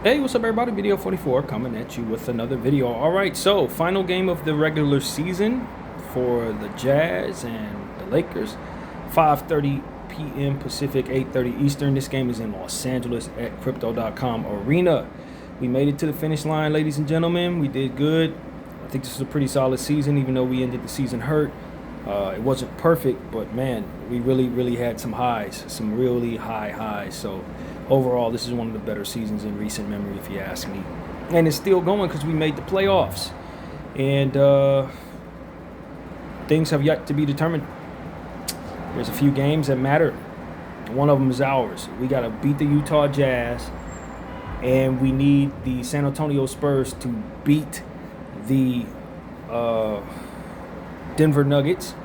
Hey, what's up, everybody? Video 44 coming at you with another video. All right, so final game of the regular season for the Jazz and the Lakers. 5:30 p.m. Pacific, 8:30 Eastern. This game is in Los Angeles at Crypto.com Arena. We made it to the finish line, ladies and gentlemen. We did good. I think this is a pretty solid season, even though we ended the season hurt. It wasn't perfect, but man, we really had some highs, some really high highs. So overall, this is one of the better seasons in recent memory, if you ask me. And it's still going because we made the playoffs. And things have yet to be determined. There's a few games that matter. One of them is ours. We got to beat the Utah Jazz. And we need the San Antonio Spurs to beat the Denver Nuggets.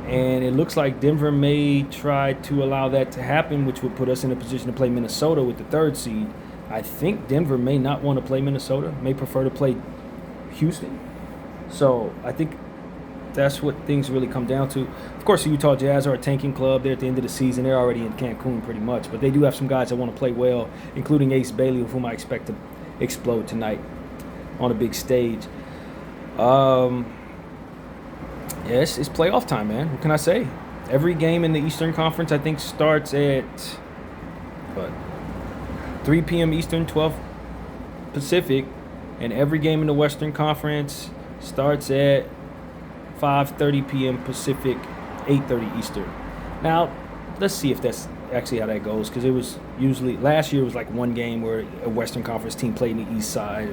And it looks like Denver may try to allow that to happen, which would put us in a position to play Minnesota with the third seed. I think Denver may not want to play Minnesota, may prefer to play Houston. So I think that's what things really come down to. Of course, the Utah Jazz are a tanking club. They're at the end of the season. They're already in Cancun pretty much. But they do have some guys that want to play well, including Ace Bailey, of whom I expect to explode tonight on a big stage. Yes, it's playoff time, man. What can I say? Every game in the Eastern Conference, I think, starts at 3 p.m. Eastern, 12 Pacific. And every game in the Western Conference starts at 5:30 p.m. Pacific, 8:30 Eastern. Now, let's see if that's actually how that goes, because it was usually, last year was like one game where a Western Conference team played in the East side,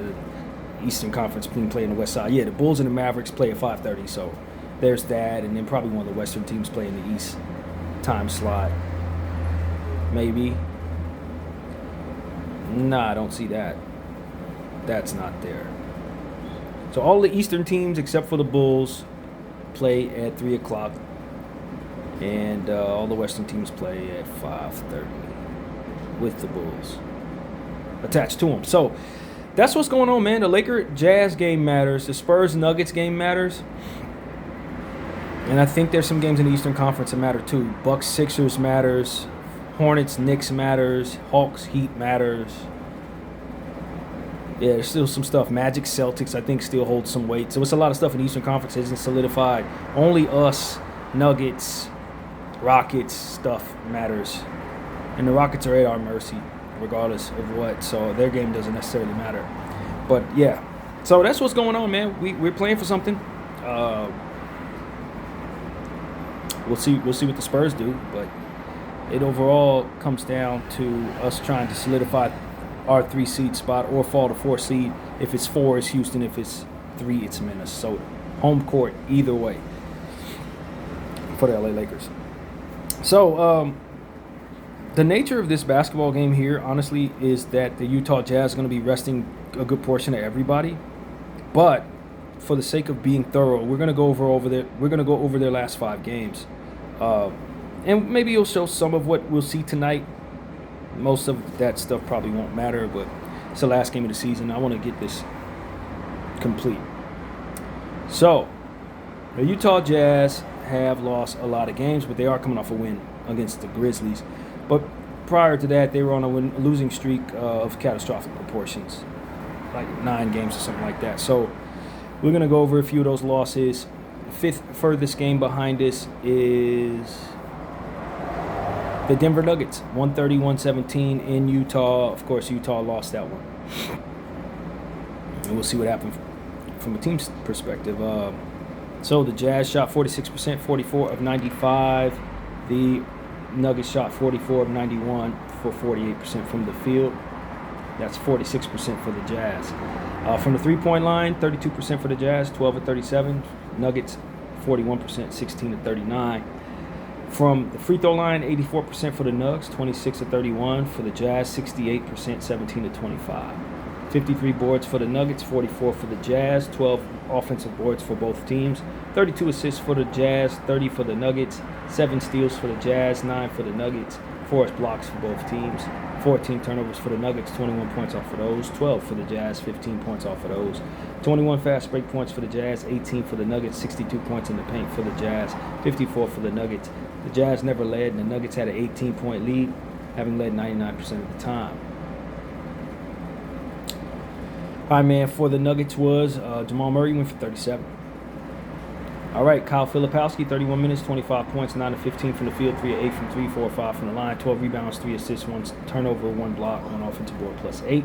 Eastern Conference team played in the West side. Yeah, the Bulls and the Mavericks play at 5:30, so there's that, and then probably one of the Western teams play in the East time slot. Maybe. Nah, I don't see that. That's not there. So all the Eastern teams except for the Bulls play at 3 o'clock, and all the Western teams play at 5:30 with the Bulls attached to them. So that's what's going on, man. The Laker-Jazz game matters. The Spurs-Nuggets game matters. And I think there's some games in the Eastern Conference that matter too. Bucks-Sixers matters. Hornets-Knicks matters. Hawks-Heat matters. Yeah, there's still some stuff. Magic-Celtics, I think, still holds some weight. So it's a lot of stuff in the Eastern Conference that isn't solidified. Only us, Nuggets, Rockets stuff matters. And the Rockets are at our mercy, regardless of what. So their game doesn't necessarily matter. But, yeah. So that's what's going on, man. We're playing for something. We'll see what the Spurs do, but it overall comes down to us trying to solidify our 3-seed spot or fall to 4 seed. If it's 4, it's Houston. If it's 3, it's Minnesota. Home court, either way, for the LA Lakers. So the nature of this basketball game here, honestly, is that the Utah Jazz are going to be resting a good portion of everybody, but for the sake of being thorough, we're going to go over their last 5 games. And maybe it'll show some of what we'll see tonight. Most of that stuff probably won't matter, but it's the last game of the season. I want to get this complete. So, the Utah Jazz have lost a lot of games, but they are coming off a win against the Grizzlies. But prior to that, they were on a losing streak of catastrophic proportions, like 9 games or something like that. So, we're going to go over a few of those losses. The 5th furthest game behind us is the Denver Nuggets, 130-117 in Utah. Of course, Utah lost that one. And we'll see what happens from a team's perspective. So the Jazz shot 46%, 44 of 95. The Nuggets shot 44 of 91 for 48% from the field. That's 46% for the Jazz. From the three-point line, 32% for the Jazz, 12 of 37. Nuggets, 41%, 16 of 39. From the free throw line, 84% for the Nuggets, 26 of 31. For the Jazz, 68%, 17 of 25. 53 boards for the Nuggets, 44 for the Jazz, 12 offensive boards for both teams. 32 assists for the Jazz, 30 for the Nuggets, 7 steals for the Jazz, 9 for the Nuggets, 4 blocks for both teams. 14 turnovers for the Nuggets, 21 points off of those. 12 for the Jazz, 15 points off of those. 21 fast break points for the Jazz, 18 for the Nuggets, 62 points in the paint for the Jazz, 54 for the Nuggets. The Jazz never led, and the Nuggets had an 18-point lead, having led 99% of the time. High man for the Nuggets was Jamal Murray, went for 37. All right, Kyle Filipowski, 31 minutes, 25 points, 9 of 15 from the field, 3 of 8 from 3, 4 of 5 from the line, 12 rebounds, 3 assists, 1 turnover, 1 block, 1 offensive board, plus 8.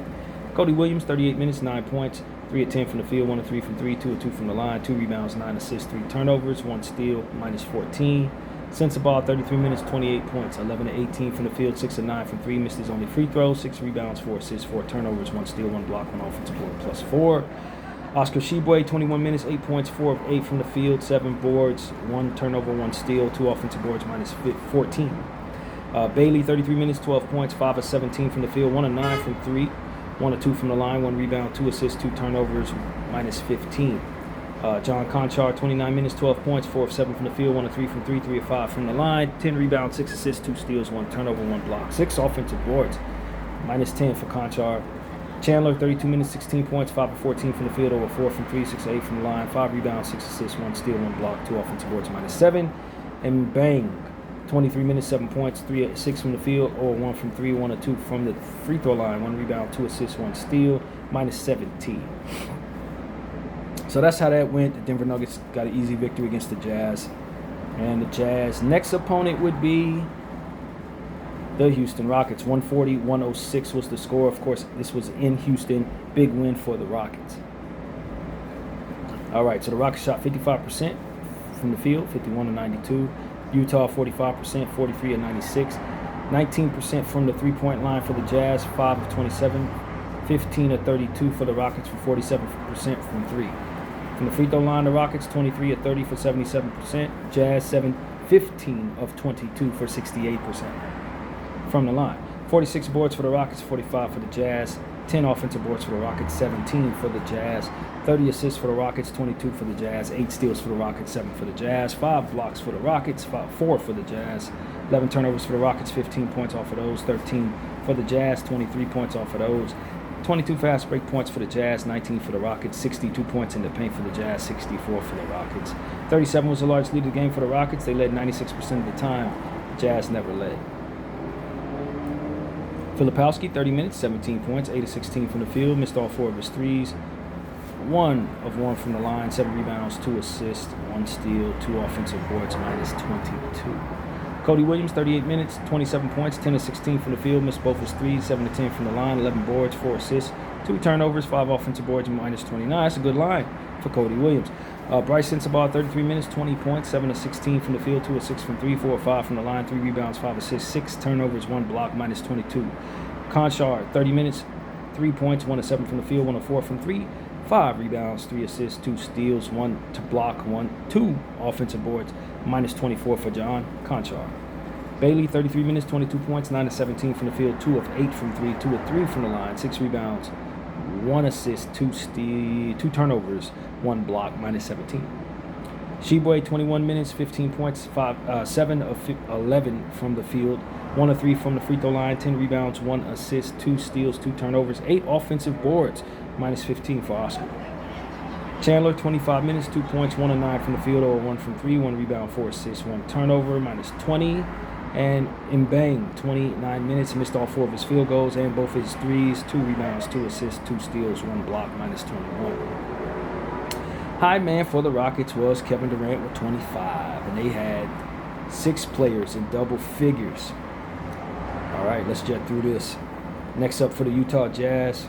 Cody Williams, 38 minutes, 9 points, 3 of 10 from the field, 1 of 3 from 3, 2 of 2 from the line, 2 rebounds, 9 assists, 3 turnovers, 1 steal, minus 14. Sensabaugh, 33 minutes, 28 points, 11 of 18 from the field, 6 of 9 from 3, missed his only free throw, 6 rebounds, 4 assists, 4 turnovers, 1 steal, 1 block, 1 offensive board, plus 4. Oscar Tshiebwe, 21 minutes, 8 points, 4 of 8 from the field, 7 boards, 1 turnover, 1 steal, 2 offensive boards, minus 14. Bailey, 33 minutes, 12 points, 5 of 17 from the field, 1 of 9 from 3, 1 of 2 from the line, 1 rebound, 2 assists, 2 turnovers, minus 15. John Conchar, 29 minutes, 12 points, 4 of 7 from the field, 1 of 3 from 3, 3 of 5 from the line, 10 rebounds, 6 assists, 2 steals, 1 turnover, 1 block, 6 offensive boards, minus 10 for Conchar. Chandler, 32 minutes, 16 points, 5 of 14 from the field, over 4 from 3, 6 of 8 from the line, 5 rebounds, 6 assists, 1 steal, 1 block, 2 offensive boards, minus 7. And Bang, 23 minutes, 7 points, 3 of 6 from the field, or 1 from 3, 1 of 2 from the free throw line, 1 rebound, 2 assists, 1 steal, minus 17. So that's how that went. The Denver Nuggets got an easy victory against the Jazz. And the Jazz next opponent would be the Houston Rockets. 140-106 was the score. Of course, this was in Houston. Big win for the Rockets. All right, so the Rockets shot 55% from the field, 51 to 92. Utah 45%, 43 to 96. 19% from the three-point line for the Jazz, 5 of 27. 15 to 32 for the Rockets for 47% from 3. From the free throw line, the Rockets 23 of 30 for 77%. Jazz 15 of 22 for 68%. From the line, 46 boards for the Rockets, 45 for the Jazz. 10 offensive boards for the Rockets, 17 for the Jazz. 30 assists for the Rockets, 22 for the Jazz. 8 steals for the Rockets, 7 for the Jazz. 5 blocks for the Rockets, 4 for the Jazz. 11 turnovers for the Rockets, 15 points off of those. 13 for the Jazz, 23 points off of those. 22 fast break points for the Jazz, 19 for the Rockets, 62 points in the paint for the Jazz, 64 for the Rockets. 37 was the largest lead of the game for the Rockets. They led 96% of the time. The Jazz never led. Filipowski, 30 minutes, 17 points, 8 of 16 from the field, missed all 4 of his threes. 1 of 1 from the line, 7 rebounds, 2 assists, 1 steal, 2 offensive boards, minus 22. Cody Williams, 38 minutes, 27 points, 10 of 16 from the field, missed both his threes, 7 of 10 from the line, 11 boards, 4 assists, 2 turnovers, 5 offensive boards, minus 29. That's a good line for Cody Williams. Bryce Sensabaugh, 33 minutes, 20 points, 7 of 16 from the field, 2 of 6 from 3, 4 of 5 from the line, 3 rebounds, 5 assists, 6 turnovers, 1 block, minus 22. Conchar, 30 minutes, 3 points, 1 of 7 from the field, 1 of 4 from 3, 5 rebounds, 3 assists, 2 steals, 1 to block, 2 offensive boards, minus 24 for John Conchar. Bailey, 33 minutes, 22 points, 9 of 17 from the field, 2 of 8 from 3, 2 of 3 from the line, 6 rebounds, 1 assist, 2 turnovers, 1 block, minus 17. Tshiebwe, 21 minutes, 15 points, 7 of 11 from the field, 1 of 3 from the free throw line, 10 rebounds, 1 assist, 2 steals, 2 turnovers, 8 offensive boards, minus 15 for Oscar. Chandler, 25 minutes, 2 points, 1 of 9 from the field, or 1 from 3, 1 rebound, 4 assists, 1 turnover, minus 20. And Mbang, 29 minutes, missed all 4 of his field goals and both his threes, 2 rebounds, 2 assists, 2 steals, 1 block, minus 21. High man for the Rockets was Kevin Durant with 25, and they had 6 players in double figures. All right, let's jet through this. Next up for the Utah Jazz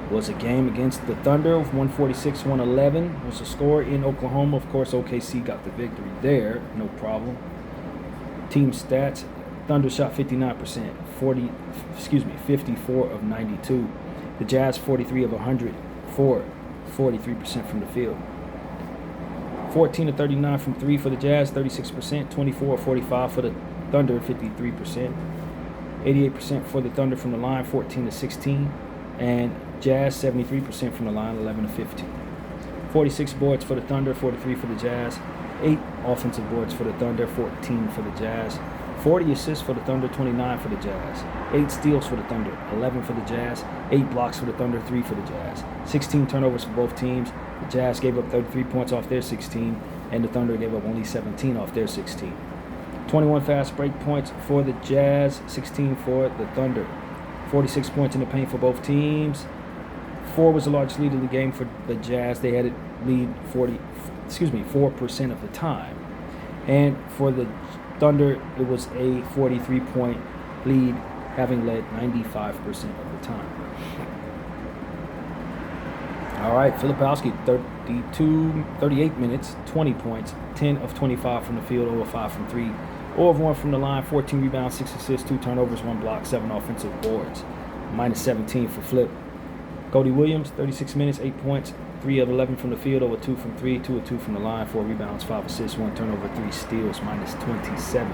was a game against the Thunder of 146-111 was the score in Oklahoma. Of course, OKC got the victory there, no problem. Team stats: Thunder shot 59%, 54 of 92. The Jazz 43 of 100, 43% from the field. 14 of 39 from 3 for the Jazz, 36%, 24 of 45 for the Thunder, 53%. 88% for the Thunder from the line, 14 of 16. And Jazz 73% from the line, 11 of 15. 46 boards for the Thunder, 43 for the Jazz. 8 offensive boards for the Thunder, 14 for the Jazz. 40 assists for the Thunder, 29 for the Jazz. 8 steals for the Thunder, 11 for the Jazz. 8 blocks for the Thunder, 3 for the Jazz. 16 turnovers for both teams. The Jazz gave up 33 points off their 16, and the Thunder gave up only 17 off their 16. 21 fast break points for the Jazz, 16 for the Thunder. 46 points in the paint for both teams. 4 was the largest lead of the game for the Jazz. They had it lead 4% of the time. And for the Thunder, it was a 43-point lead, having led 95% of the time. All right, Filipowski, 38 minutes, 20 points, 10 of 25 from the field, 0 of 5 from 3, 0 of 1 from the line, 14 rebounds, 6 assists, 2 turnovers, 1 block, 7 offensive boards, minus 17 for Flip. Cody Williams, 36 minutes, 8 points, 3 of 11 from the field, 0 of 2 from 3, 2 of 2 from the line, 4 rebounds, 5 assists, 1 turnover, 3 steals, minus 27.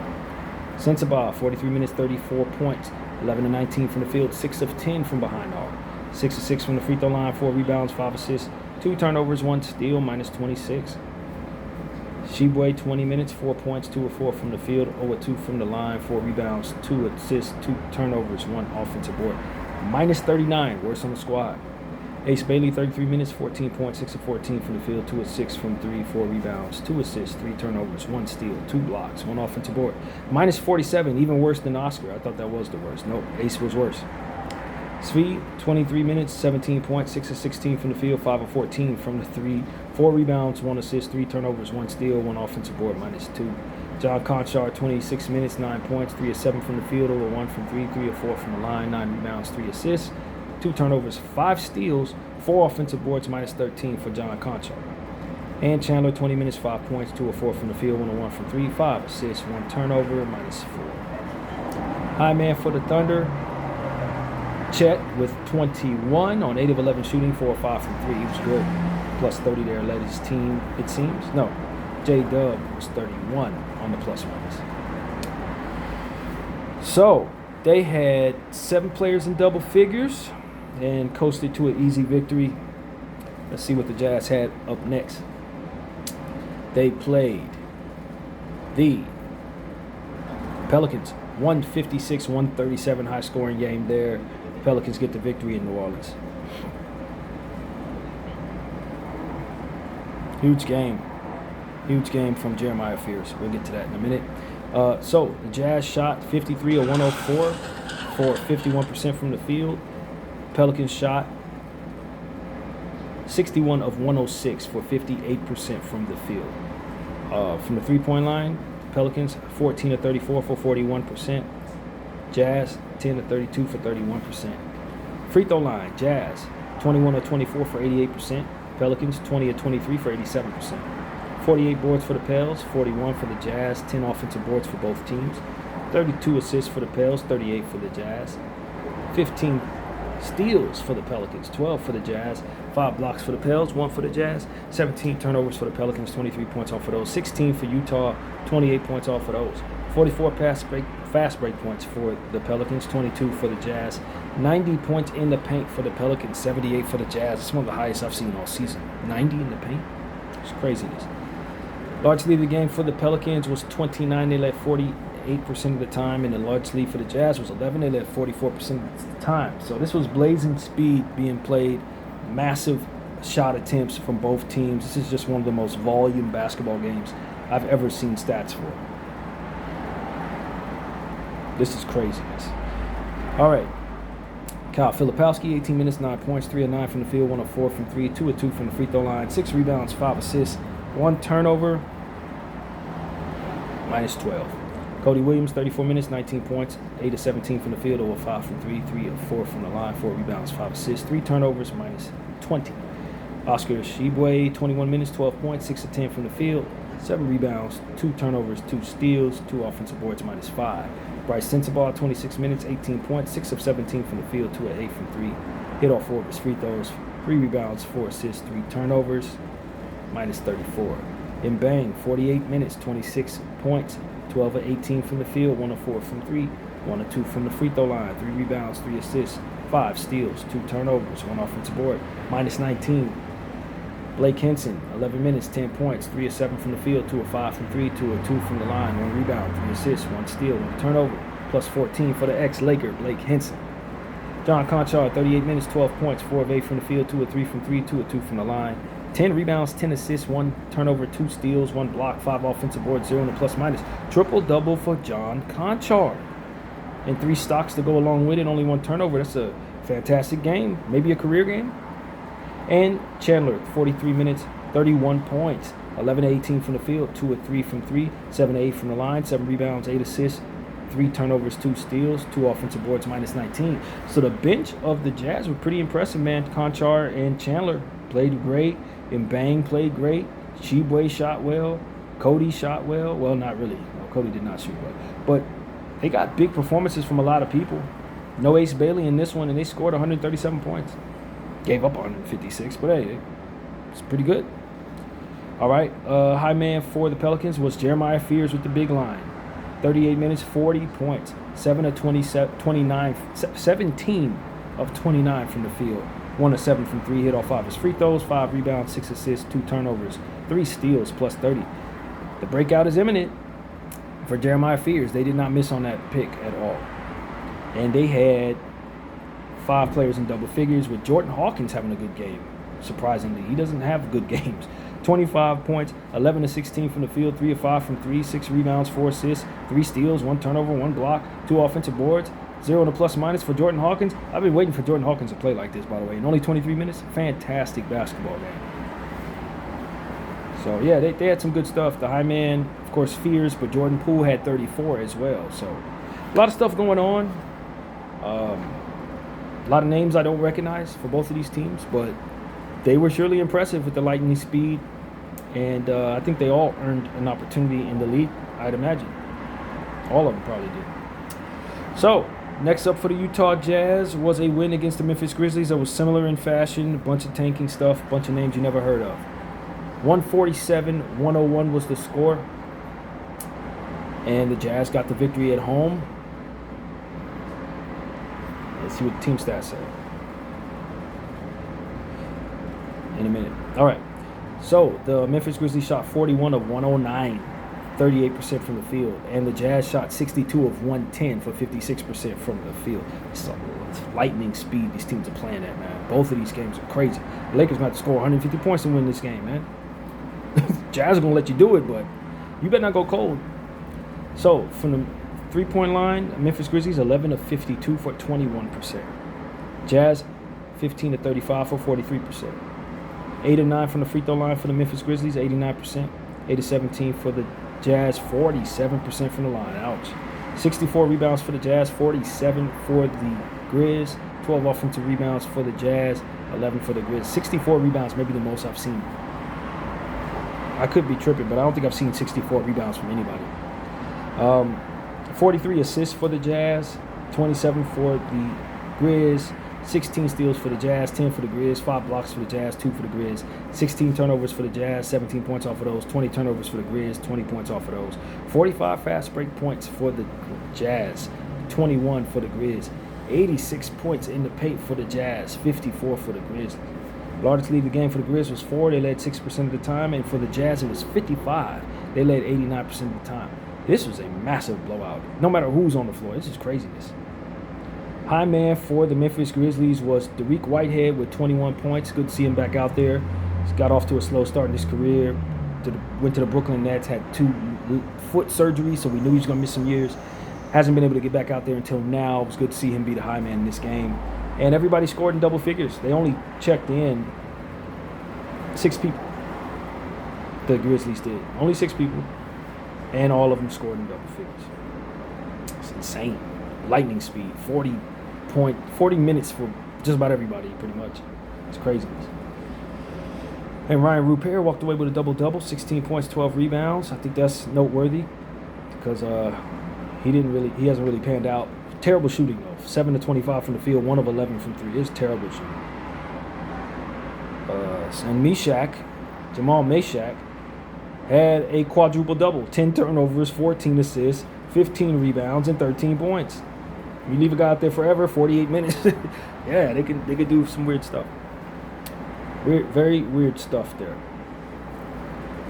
Sensabaugh, 43 minutes, 34 points, 11 of 19 from the field, 6 of 10 from behind the arc, 6 of 6 from the free throw line, 4 rebounds, 5 assists, 2 turnovers, 1 steal, minus 26. Shibwe, 20 minutes, 4 points, 2 of 4 from the field, 0 of 2 from the line, 4 rebounds, 2 assists, 2 turnovers, 1 offensive board, minus 39, worst on the squad. Ace Bailey, 33 minutes, 14 points, 6 of 14 from the field, 2 of 6 from 3, 4 rebounds, 2 assists, 3 turnovers, 1 steal, 2 blocks, 1 offensive board. Minus 47, even worse than Oscar. I thought that was the worst. Nope, Ace was worse. Svi, 23 minutes, 17 points, 6 of 16 from the field, 5 of 14 from the 3, 4 rebounds, 1 assist, 3 turnovers, 1 steal, 1 offensive board, minus 2. John Conchar, 26 minutes, 9 points, 3 of 7 from the field, 0 of 1 from 3, 3 of 4 from the line, 9 rebounds, 3 assists, 2 turnovers, 5 steals, 4 offensive boards, minus 13 for John Conchar. And Chandler, 20 minutes, 5 points, 2 of 4 from the field, 1 of 1 from 3, 5 assists, 1 turnover, minus 4. High man for the Thunder, Chet with 21 on 8 of 11 shooting, 4 of 5 from 3. He was good. Plus 30 there, led his team, it seems. No, J-Dub was 31 on the plus minus. So, they had 7 players in double figures and coasted to an easy victory. Let's see what the Jazz had up next. They played the Pelicans, 156-137 high-scoring game there. Pelicans get the victory in New Orleans. Huge game from Jeremiah Fears. We'll get to that in a minute. So the Jazz shot 53 of 104 for 51% from the field. Pelicans shot 61 of 106 for 58% from the field. From the three-point line, Pelicans 14 of 34 for 41%. Jazz 10 of 32 for 31%. Free throw line, Jazz 21 of 24 for 88%. Pelicans 20 of 23 for 87%. 48 boards for the Pels, 41 for the Jazz, 10 offensive boards for both teams. 32 assists for the Pels, 38 for the Jazz. 15 steals for the Pelicans, 12 for the Jazz, 5 blocks for the Pels, 1 for the Jazz, 17 turnovers for the Pelicans, 23 points off of those, 16 for Utah, 28 points off of those, 44 fast break points for the Pelicans, 22 for the Jazz, 90 points in the paint for the Pelicans, 78 for the Jazz. It's one of the highest I've seen all season. 90 in the paint? It's craziness. Large lead of the game for the Pelicans was 29. They led 48% of the time, and the large lead for the Jazz was 11. They led 44% of the time. So this was blazing speed being played, massive shot attempts from both teams. This is just one of the most volume basketball games I've ever seen stats for. This is craziness. All right. Kyle Filipowski, 18 minutes, 9 points, 3 of 9 from the field, 1 of 4 from 3, 2 of 2 from the free throw line, 6 rebounds, 5 assists, 1 turnover, minus 12. Cody Williams, 34 minutes, 19 points, 8 of 17 from the field, 0 of 5 from 3, 3 of 4 from the line, 4 rebounds, 5 assists, 3 turnovers, minus 20. Oscar Shibwe, 21 minutes, 12 points, 6 of 10 from the field, 7 rebounds, 2 turnovers, 2 steals, 2 offensive boards, minus 5. Bryce Sensabaugh, 26 minutes, 18 points, 6 of 17 from the field, 2 of 8 from 3. Hit all 4 of his free throws, 3 rebounds, 4 assists, 3 turnovers, minus 34. Mbang, 48 minutes, 26 points, 12 of 18 from the field, 1 of 4 from 3, 1 of 2 from the free throw line, 3 rebounds, 3 assists, 5 steals, 2 turnovers, 1 offensive board, minus 19. Blake Henson, 11 minutes, 10 points, 3 of 7 from the field, 2 of 5 from 3, 2 of 2 from the line, 1 rebound, 3 assists, 1 steal, 1 turnover, plus 14 for the ex-Laker, Blake Henson. John Conchar, 38 minutes, 12 points, 4 of 8 from the field, 2 of 3 from 3, 2 of 2 from the line, 10 rebounds, 10 assists, 1 turnover, 2 steals, 1 block, 5 offensive boards, 0 in the plus minus. Triple-double for John Conchar. And 3 stocks to go along with it, only 1 turnover. That's a fantastic game, maybe a career game. And Chandler, 43 minutes, 31 points. 11 to 18 from the field, 2 of 3 from 3, 7 to 8 from the line, 7 rebounds, 8 assists, 3 turnovers, 2 steals, 2 offensive boards, minus 19. So the bench of the Jazz were pretty impressive, man. Conchar and Chandler played great. Mbang played great. Tshiebwe shot well. Cody shot well. Well, not really. No, Cody did not shoot well. But they got big performances from a lot of people. No Ace Bailey in this one, and they scored 137 points. Gave up 156, but hey, it's pretty good. All right, high man for the Pelicans was Jeremiah Fears with the big line. 38 minutes, 40 points, 17 of 29 from the field. 1 of 7 from 3, hit all 5 his free throws, 5 rebounds, 6 assists, 2 turnovers, 3 steals, plus 30. The breakout is imminent for Jeremiah Fears. They did not miss on that pick at all. And they had 5 players in double figures, with Jordan Hawkins having a good game. Surprisingly, he doesn't have good games. 25 points, 11 to 16 from the field, 3 of 5 from 3, 6 rebounds, 4 assists, 3 steals, 1 turnover, 1 block, 2 offensive boards, 0 in the plus minus for Jordan Hawkins. I've been waiting for Jordan Hawkins to play like this, by the way. In only 23 minutes, fantastic basketball game. So, yeah, they had some good stuff. The high man, of course, Fears, but Jordan Poole had 34 as well. So, a lot of stuff going on. A lot of names I don't recognize for both of these teams, but they were surely impressive with the lightning speed. And I think they all earned an opportunity in the league, I'd imagine. All of them probably did. So, next up for the Utah Jazz was a win against the Memphis Grizzlies that was similar in fashion. A bunch of tanking stuff, a bunch of names you never heard of. 147-101 was the score. And the Jazz got the victory at home. Let's see what the team stats say in a minute. All right. So, the Memphis Grizzlies shot 41 of 109, 38% from the field. And the Jazz shot 62 of 110 for 56% from the field. It's lightning speed these teams are playing at, man. Both of these games are crazy. The Lakers got to score 150 points to win this game, man. Jazz are going to let you do it, but you better not go cold. So, from the three-point line, Memphis Grizzlies 11 of 52 for 21%. Jazz 15 of 35 for 43%. 8 of 9 from the free throw line for the Memphis Grizzlies, 89%. 8 of 17 for the Jazz, 47% from the line. Ouch. 64 rebounds for the Jazz, 47 for the Grizz. 12 offensive rebounds for the Jazz, 11 for the Grizz. 64 rebounds, maybe the most I've seen. I could be tripping, but I don't think I've seen 64 rebounds from anybody. 43 assists for the Jazz, 27 for the Grizz. 16 steals for the Jazz, 10 for the Grizz, 5 blocks for the Jazz, 2 for the Grizz, 16 turnovers for the Jazz, 17 points off of those, 20 turnovers for the Grizz, 20 points off of those, 45 fast break points for the Jazz, 21 for the Grizz, 86 points in the paint for the Jazz, 54 for the Grizz. Largest lead of the game for the Grizz was 4. They led 6% of the time, and for the Jazz it was 55. They led 89% of the time. This was a massive blowout. No matter who's on the floor, this is craziness. High man for the Memphis Grizzlies was Dariq Whitehead with 21 points. Good to see him back out there. He's got off to a slow start in his career. Went to the Brooklyn Nets, had 2 foot surgeries, so we knew he was going to miss some years. Hasn't been able to get back out there until now. It was good to see him be the high man in this game. And everybody scored in double figures. They only checked in 6 people. The Grizzlies did. Only 6 people. And all of them scored in double figures. It's insane. Lightning speed. 40 minutes for just about everybody, pretty much. It's craziness. And Ryan Rupert walked away with a double-double, 16 points, 12 rebounds. I think that's noteworthy because he hasn't really panned out. Terrible shooting, though. 7 to 25 from the field, 1 of 11 from 3. It's terrible shooting. And Jamal Meshack, had a quadruple-double. 10 turnovers, 14 assists, 15 rebounds, and 13 points. You leave a guy out there forever, 48 minutes. Yeah, they could do some weird stuff. Very weird stuff there.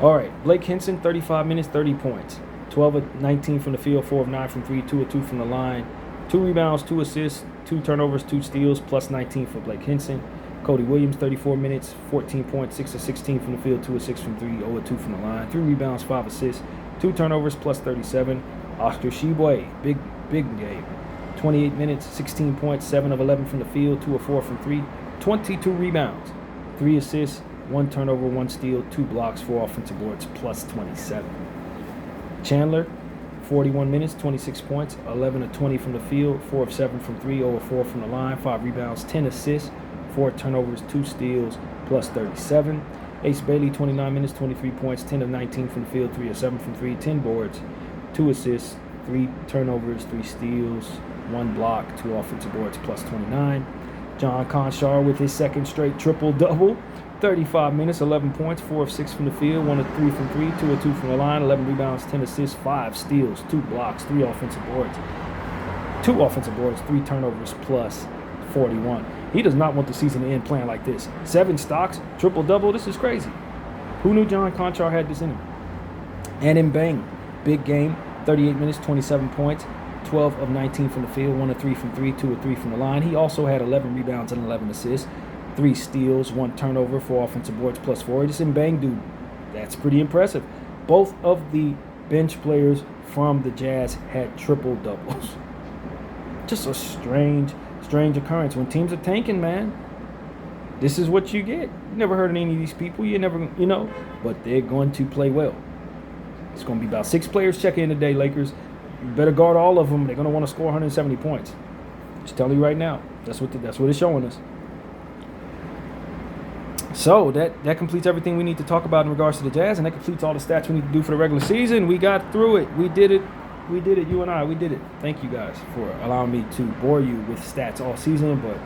All right, Blake Hinson, 35 minutes, 30 points. 12 of 19 from the field, 4 of 9 from 3, 2 of 2 from the line. 2 rebounds, 2 assists, 2 turnovers, 2 steals, plus 19 for Blake Hinson. Cody Williams, 34 minutes, 14 points, 6 of 16 from the field, 2 of 6 from 3, 0 of 2 from the line. 3 rebounds, 5 assists, 2 turnovers, plus 37. Oscar Tshiebwe, big game. 28 minutes, 16 points, 7 of 11 from the field, 2 of 4 from 3, 22 rebounds. 3 assists, 1 turnover, 1 steal, 2 blocks, 4 offensive boards, plus 27. Chandler, 41 minutes, 26 points, 11 of 20 from the field, 4 of 7 from 3, 0 of 4 from the line, 5 rebounds, 10 assists, 4 turnovers, 2 steals, plus 37. Ace Bailey, 29 minutes, 23 points, 10 of 19 from the field, 3 of 7 from 3, 10 boards, 2 assists, 3 turnovers, 3 steals, 1 block, 2 offensive boards, plus 29. John Conchar with his second straight triple-double, 35 minutes, 11 points, 4 of 6 from the field, 1 of 3 from 3, 2 of 2 from the line, 11 rebounds, 10 assists, 5 steals, 2 blocks, 3 offensive boards, 3 turnovers, plus 41. He does not want the season to end playing like this. 7 stocks, triple-double, this is crazy. Who knew John Conchar had this in him? And Mbang, big game, 38 minutes, 27 points, 12 of 19 from the field, 1 of 3 from 3, 2 of 3 from the line. He also had 11 rebounds and 11 assists, 3 steals, 1 turnover, 4 offensive boards, plus 4. This Mbang dude, that's pretty impressive. Both of the bench players from the Jazz had triple-doubles. Just a strange occurrence. When teams are tanking, man, this is what you get. You never heard of any of these people. You never, but they're going to play well. It's going to be about 6 players checking in today, Lakers. You better guard all of them. They're going to want to score 170 points. Just telling you right now. That's what it's showing us. So that completes everything we need to talk about in regards to the Jazz, and that completes all the stats we need to do for the regular season. We got through it. We did it. You and I, we did it. Thank you guys for allowing me to bore you with stats all season, but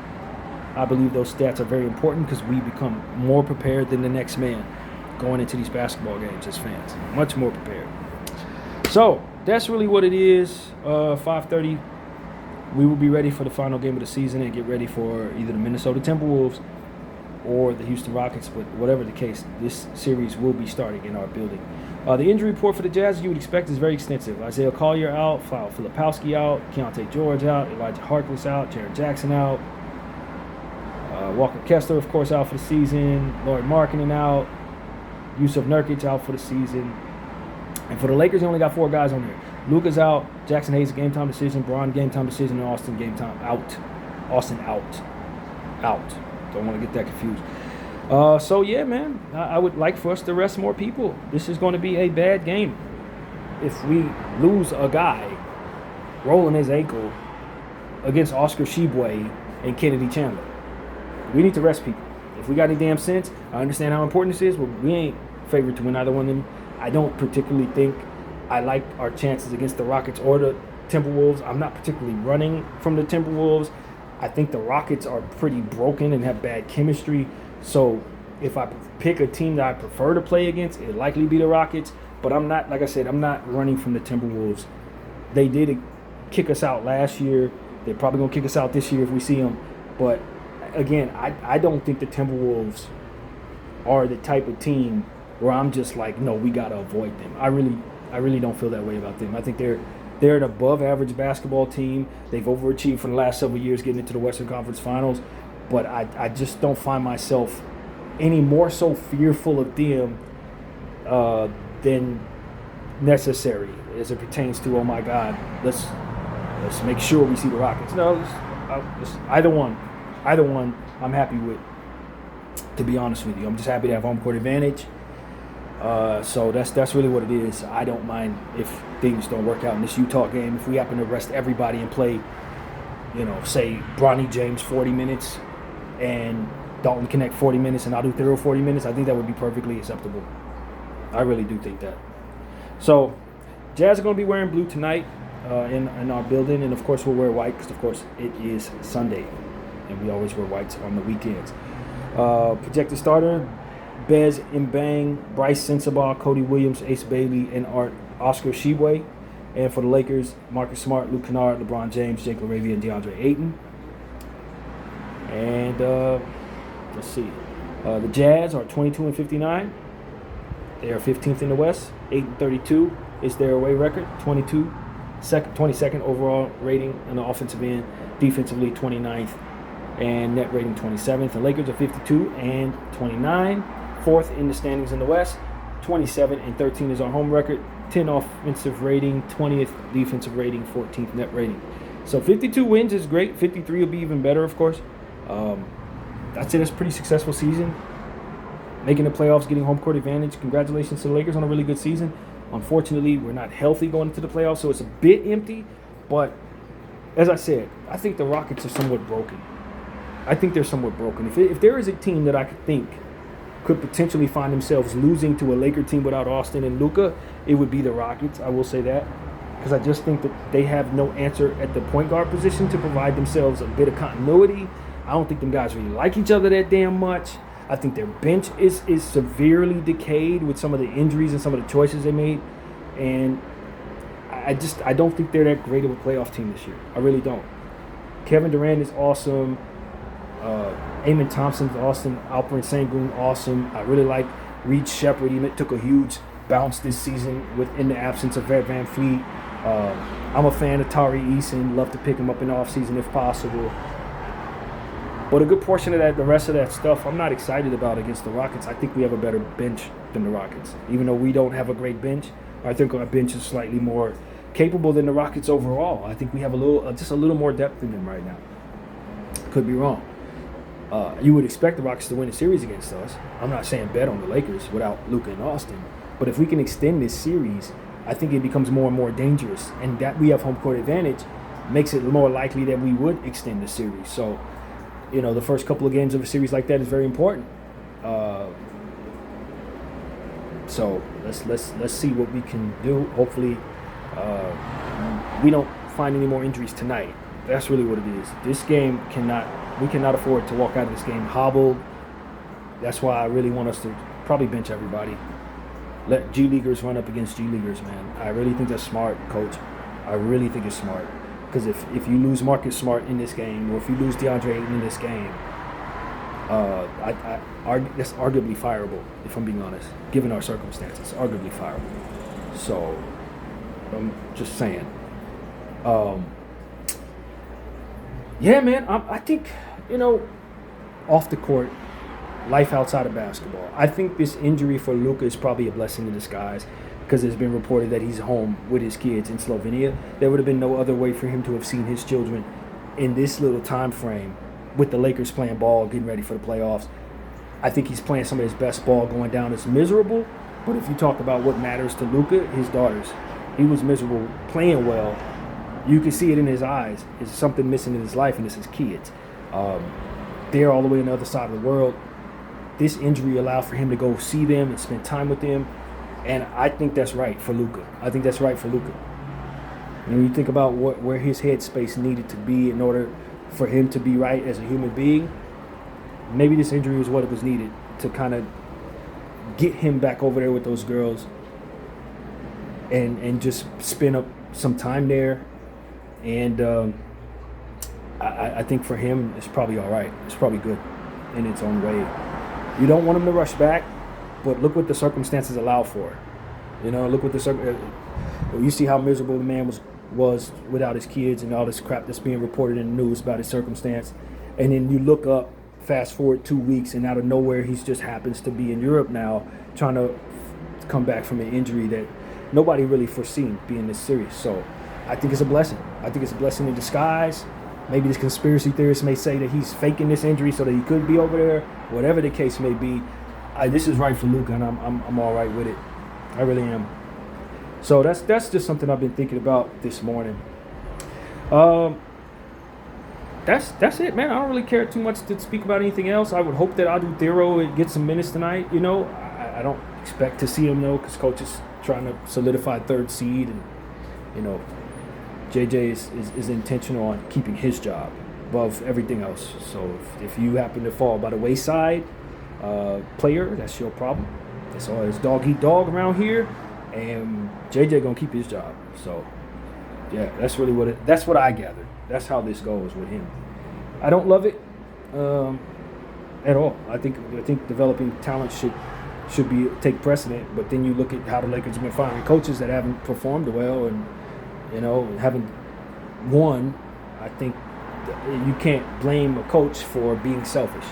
I believe those stats are very important because we become more prepared than the next man going into these basketball games as fans. Much more prepared. So that's really what it is. 5:30. We will be ready for the final game of the season and get ready for either the Minnesota Timberwolves or the Houston Rockets, but whatever the case, this series will be starting in our building. The injury report for the Jazz, you would expect, is very extensive. Isaiah Collier out, Filipowski out, Keontae George out, Elijah Harkless out, Jaren Jackson out, Walker Kessler, of course, out for the season, Lauri Markkanen out, Yusuf Nurkic out for the season. And for the Lakers, they only got 4 guys on there. Luka's out, Jackson Hayes, game time decision, Braun, game time decision, and Austin, game time out. Austin out. Don't want to get that confused. So, yeah, man, I would like for us to rest more people. This is going to be a bad game. If we lose a guy rolling his ankle against Oscar Tshiebwe and Kennedy Chandler, we need to rest people. If we got any damn sense, I understand how important this is, but we ain't favored to win either one of them. I don't particularly think I like our chances against the Rockets or the Timberwolves. I'm not particularly running from the Timberwolves. I think the Rockets are pretty broken and have bad chemistry. So if I pick a team that I prefer to play against, it'll likely be the Rockets. But I'm not, like I said, I'm not running from the Timberwolves. They did kick us out last year. They're probably going to kick us out this year if we see them. But, again, I don't think the Timberwolves are the type of team where I'm just like, no, we got to avoid them. I really don't feel that way about them. I think they're an above-average basketball team. They've overachieved for the last several years getting into the Western Conference Finals. But I just don't find myself any more so fearful of them than necessary as it pertains to, oh, my God, let's make sure we see the Rockets. No, either one I'm happy with, to be honest with you. I'm just happy to have home court advantage. So that's really what it is. I don't mind if things don't work out in this Utah game. If we happen to rest everybody and play, say Bronny James 40 minutes and Dalton Connect 40 minutes and Adu Thero 40 minutes, I think that would be perfectly acceptable. I really do think that. So Jazz are going to be wearing blue tonight in our building, and of course we'll wear white because of course it is Sunday and we always wear whites on the weekends. Projected starter: Bez Mbang, Bryce Sensabaugh, Cody Williams, Ace Bailey, and Oscar Tshiebwe. And for the Lakers, Marcus Smart, Luke Kennard, LeBron James, Jake LaRavia, and DeAndre Ayton. And let's see. The Jazz are 22-59. They are 15th in the West. 8-32 is their away record. 22nd overall rating on the offensive end. Defensively, 29th. And net rating 27th. The Lakers are 52-29. 4th in the standings in the West. 27-13 is our home record. 10 offensive rating, 20th defensive rating, 14th net rating. So 52 wins is great. 53 will be even better, of course. I'd say that's a pretty successful season. making the playoffs, getting home court advantage. Congratulations to the Lakers on a really good season. Unfortunately, we're not healthy going into the playoffs, so it's a bit empty. But as I said, I think the Rockets are somewhat broken. I think they're somewhat broken. If there is a team that I could think could potentially find themselves losing to a Laker team without Austin and Luka, it would be the Rockets. I will say that. Because I just think that they have no answer at the point guard position to provide themselves a bit of continuity. I don't think them guys really like each other that damn much. I think their bench is severely decayed with some of the injuries and some of the choices they made. And I don't think they're that great of a playoff team this year. I really don't. Kevin Durant is awesome. Amen Thompson's awesome. Alperen Sengun, awesome. I really like Reed Shepherd. He took a huge bounce this season in the absence of Van Fleet. I'm a fan of Tari Eason. Love to pick him up in the offseason if possible. But a good portion of that, the rest of that stuff, I'm not excited about against the Rockets. I think we have a better bench than the Rockets. Even though we don't have a great bench, I think our bench is slightly more capable than the Rockets overall. I think we have just a little more depth in them right now. Could be wrong. You would expect the Rockets to win a series against us. I'm not saying bet on the Lakers without Luka and Austin. But if we can extend this series, I think it becomes more and more dangerous. And that we have home court advantage makes it more likely that we would extend the series. So, the first couple of games of a series like that is very important. So let's see what we can do. Hopefully, we don't find any more injuries tonight. That's really what it is. This game we cannot afford to walk out of this game hobbled. That's why I really want us to probably bench everybody. Let G Leaguers run up against G Leaguers, man. I really think that's smart, Coach. I really think it's smart. Because if you lose Marcus Smart in this game, or if you lose DeAndre Ayton in this game, that's arguably fireable, if I'm being honest, given our circumstances. Arguably fireable. So, I'm just saying. Yeah, man, I think, off the court, life outside of basketball. I think this injury for Luka is probably a blessing in disguise because it's been reported that he's home with his kids in Slovenia. There would have been no other way for him to have seen his children in this little time frame with the Lakers playing ball, getting ready for the playoffs. I think he's playing some of his best ball going down. It's miserable, but if you talk about what matters to Luka, his daughters, he was miserable playing well. You can see it in his eyes. There's something missing in his life, and it's his kids. They're all the way on the other side of the world. This injury allowed for him to go see them and spend time with them. And I think that's right for Luka. When you think about where his headspace needed to be in order for him to be right as a human being, maybe this injury was what it was needed to kind of get him back over there with those girls and just spend up some time there. And I think for him, it's probably all right. It's probably good in its own way. You don't want him to rush back, but look what the circumstances allow for. Look what you see how miserable the man was without his kids and all this crap that's being reported in the news about his circumstance. And then you look up, fast forward 2 weeks, and out of nowhere, he just happens to be in Europe now trying to come back from an injury that nobody really foreseen being this serious. So I think it's a blessing. I think it's a blessing in disguise. Maybe this conspiracy theorist may say that he's faking this injury so that he could be over there. Whatever the case may be, this is right for Luka, and I'm all right with it. I really am. So that's just something I've been thinking about this morning. That's it, man. I don't really care too much to speak about anything else. I would hope that Adu Thero gets some minutes tonight. I don't expect to see him though, because coach is trying to solidify third seed, and JJ is intentional on keeping his job above everything else. So if you happen to fall by the wayside, player, that's your problem. It's always dog eat dog around here, and JJ gonna keep his job. So yeah, that's really that's what I gathered. That's how this goes with him. I don't love it at all. I think developing talent should take precedent. But then you look at how the Lakers have been firing coaches that haven't performed well and haven't won. I think you can't blame a coach for being selfish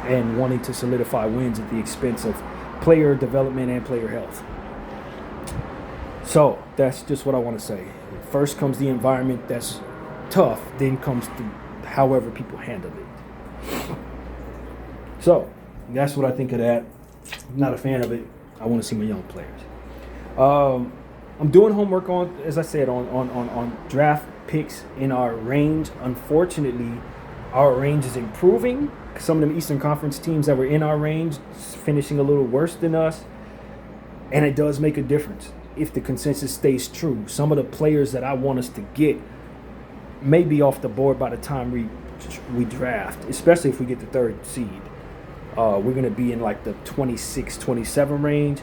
and wanting to solidify wins at the expense of player development and player health. So that's just what I want to say. First comes the environment that's tough, then comes however people handle it. So That's what I think of that. I'm not a fan of it. I want to see my young players. I'm doing homework on, as I said, on draft picks in our range. Unfortunately, our range is improving. Some of them Eastern Conference teams that were in our range finishing a little worse than us. And it does make a difference if the consensus stays true. Some of the players that I want us to get may be off the board by the time we draft, especially if we get the third seed. We're going to be in like the 26, 27 range.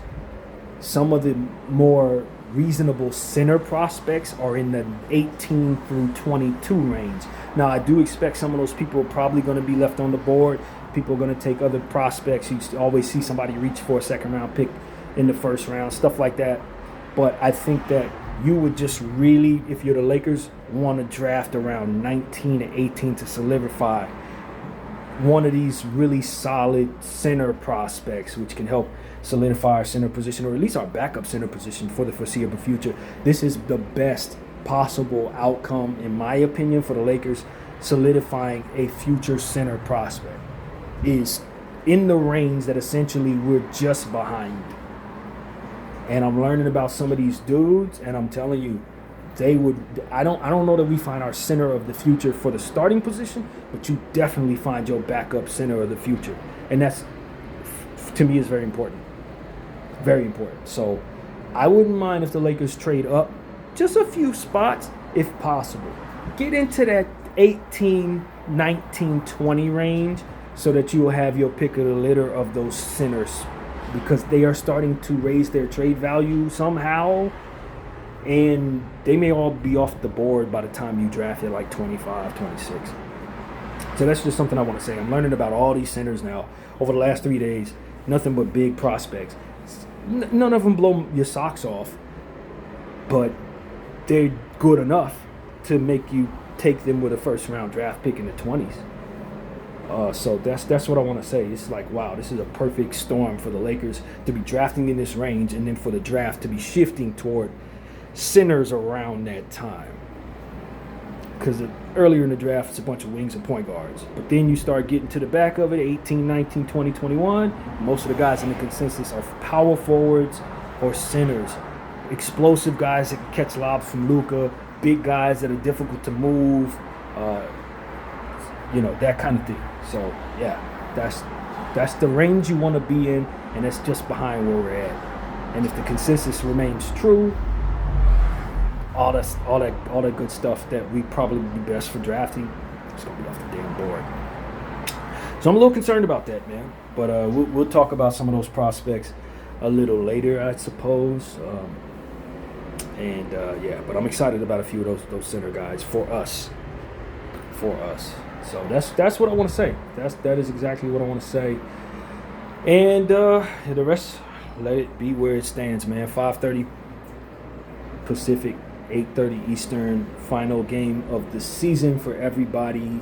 Some of the more reasonable center prospects are in the 18 through 22 range. Now, I do expect some of those people are probably going to be left on the board. People are going to take other prospects. You always see somebody reach for a second-round pick in the first round, stuff like that. But I think that you would just really, if you're the Lakers, want to draft around 19 to 18 to solidify one of these really solid center prospects, which can help solidify our center position, or at least our backup center position for the foreseeable future. This is the best possible outcome, in my opinion, for the Lakers. Solidifying a future center prospect is in the range that essentially we're just behind. And I'm learning about some of these dudes, and I'm telling you, they would. I don't know that we find our center of the future for the starting position, but you definitely find your backup center of the future, and that's, to me, is very important. Very important. So I wouldn't mind if the Lakers trade up just a few spots if possible. Get into that 18, 19, 20 range so that you will have your pick of the litter of those centers, because they are starting to raise their trade value somehow, and they may all be off the board by the time you draft at like 25, 26. So that's just something I want to say. I'm learning about all these centers now over the last 3 days. Nothing but big prospects. None of them blow your socks off, but they're good enough to make you take them with a first-round draft pick in the 20s. So that's what I want to say. It's like, wow, this is a perfect storm for the Lakers to be drafting in this range, and then for the draft to be shifting toward centers around that time. Because earlier in the draft, it's a bunch of wings and point guards. But then you start getting to the back of it, 18, 19, 20, 21. Most of the guys in the consensus are power forwards or centers. Explosive guys that can catch lobs from Luka, big guys that are difficult to move, that kind of thing. So, yeah, that's the range you want to be in, and that's just behind where we're at. And if the consensus remains true, all that good stuff that we probably would be best for drafting, it's gonna be off the damn board. So I'm a little concerned about that, man. But we'll talk about some of those prospects a little later, I suppose. But I'm excited about a few of those center guys for us. So that's what I want to say. That is exactly what I want to say. And the rest, let it be where it stands, man. 5:30 Pacific, 8:30 Eastern, final game of the season for everybody.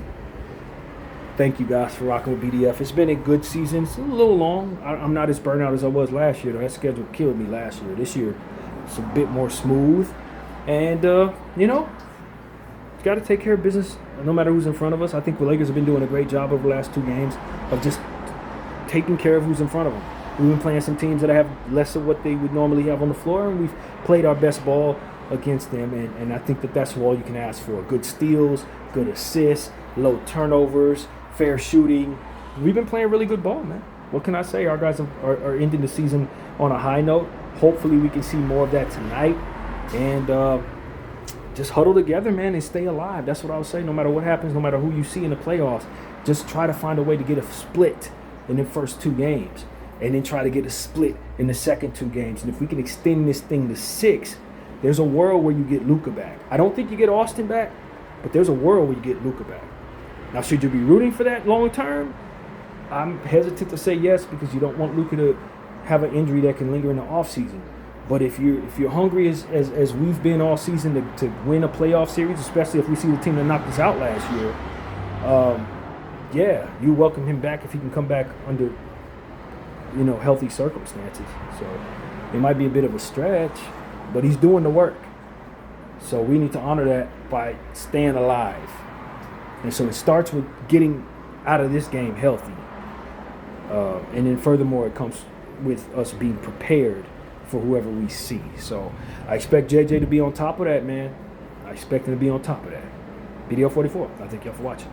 Thank you guys for rocking with BDF. It's been a good season. It's a little long. I'm not as burnt out as I was last year. That schedule killed me last year. This year, it's a bit more smooth. And, got to take care of business no matter who's in front of us. I think the Lakers have been doing a great job over the last 2 games of just taking care of who's in front of them. We've been playing some teams that have less of what they would normally have on the floor, and we've played our best ball against them. And I think that's all you can ask for. Good steals, good assists, low turnovers, fair shooting. We've been playing really good ball, man. What can I say? Our guys are ending the season on a high note. Hopefully we can see more of that tonight. And just huddle together, man, and stay alive. That's what I would say. No matter what happens, no matter who you see in the playoffs, just try to find a way to get a split in the first 2 games. And then try to get a split in the second 2 games. And if we can extend this thing to 6, there's a world where you get Luka back. I don't think you get Austin back, but there's a world where you get Luka back. Now, should you be rooting for that long term? I'm hesitant to say yes, because you don't want Luka to have an injury that can linger in the offseason. But if you're hungry as we've been all season to win a playoff series, especially if we see the team that knocked us out last year, you welcome him back if he can come back under healthy circumstances. So it might be a bit of a stretch, but he's doing the work. So we need to honor that by staying alive. And so it starts with getting out of this game healthy. And then furthermore, it comes with us being prepared for whoever we see. So I expect JJ to be on top of that, man. I expect him to be on top of that. BDL 44. I thank y'all for watching.